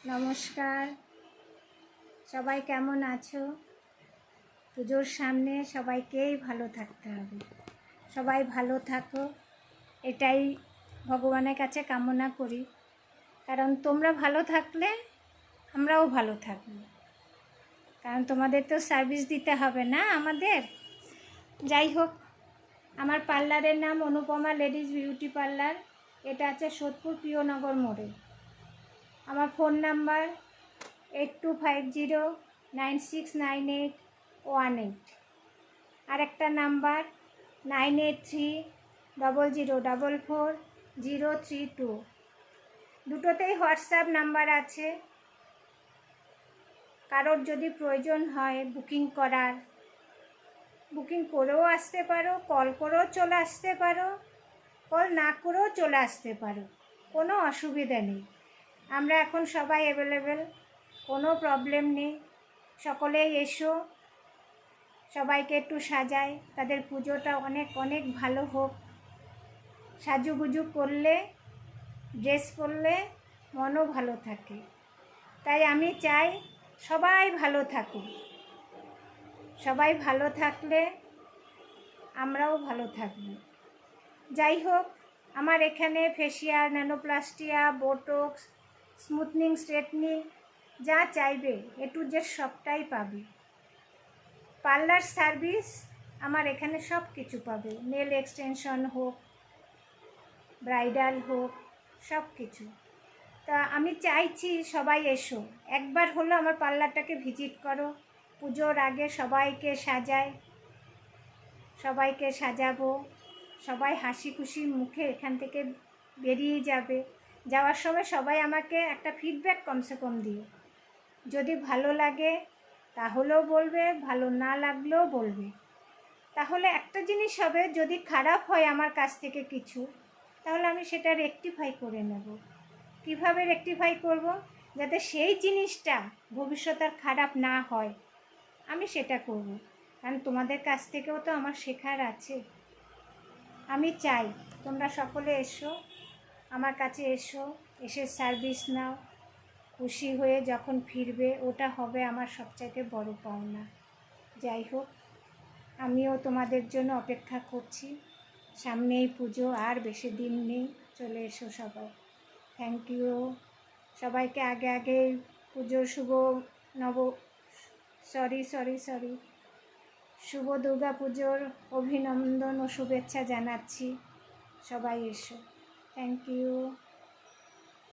নমস্কার, সবাই কেমন আছো? পুজোর সামনে সবাইকেই ভালো থাকতে হবে। সবাই ভালো থাকো, এটাই ভগবানের কাছে কামনা করি। কারণ তোমরা ভালো থাকলে আমরাও ভালো থাকব। কারণ তোমাদের তো সার্ভিস দিতে হবে না আমাদের। যাই হোক, আমার পার্লারের নাম অনুপমা লেডিস বিউটি পার্লার। এটা আছে সোদপুর প্রিয়নগর মোড়ে। আমার ফোন নাম্বার 8250969818। আর একটা নাম্বার 9830044032। দুটোতেই হোয়াটসঅ্যাপ নাম্বার আছে। কারোর যদি প্রয়োজন হয় বুকিং করার, বুকিং করেও আসতে পারো, কল করেও চলে আসতে পারো, কল না করেও চলে আসতে পারো, কোনো অসুবিধা নেই। আমরা এখন সবাই অ্যাভেলেবেল, কোনো প্রবলেম নেই। সকলেই এসো, সবাইকে একটু সাজাই, তাদের পুজোটা অনেক অনেক ভালো হোক। সাজুগুজু করলে, ড্রেস পরলে মনও ভালো থাকে। তাই আমি চাই সবাই ভালো থাকুক। সবাই ভালো থাকলে আমরাও ভালো থাকব। যাই হোক, আমার এখানে facial, nanoplastia, botox, smoothing, straightening যা চাইবে এ টু জেড সবটাই পাবে। পার্লার সার্ভিস আমার এখানে সব কিছু পাবে। নেল এক্সটেনশন হোক, ব্রাইডাল হোক, সব কিছু। তা আমি চাইছি সবাই এসো, একবার হলো আমার পার্লারটাকে ভিজিট করো। পুজোর আগে সবাইকে সাজাই, সবাইকে সাজাবো। সবাই হাসি খুশি মুখে এখান থেকে বেরিয়ে যাবে। যাওয়ার সময় সবাই আমাকে একটা ফিডব্যাক কমসে কম দিও। যদি ভালো লাগে তাহলেও বলবে, ভালো না লাগলেও বলবে। তাহলে একটা জিনিস হবে, যদি খারাপ হয় আমার কাছ থেকে কিছু, তাহলে আমি সেটা রেকটিফাই করে নেব। কিভাবে রেকটিফাই করব? যাতে সেই জিনিসটা ভবিষ্যতে আর খারাপ না হয়, আমি সেটা করব। কারণ তোমাদের কাছ থেকেও তো আমার শেখার আছে। আমি চাই তোমরা সকলে এসো, আমার কাছে এসো, এসে সার্ভিস নাও। খুশি হয়ে যখন ফিরবে, ওটা হবে আমার সবচাইতে বড় পাওনা। যাই হোক, আমিও তোমাদের জন্য অপেক্ষা করছি। সামনেই পুজো, আর বেশি দিন নেই, চলে এসো সবাই। থ্যাংক ইউ সবাইকে আগে আগে পুজোর শুভ দুর্গা পুজোর অভিনন্দন ও শুভেচ্ছা জানাচ্ছি। সবাই এসো। Thank you.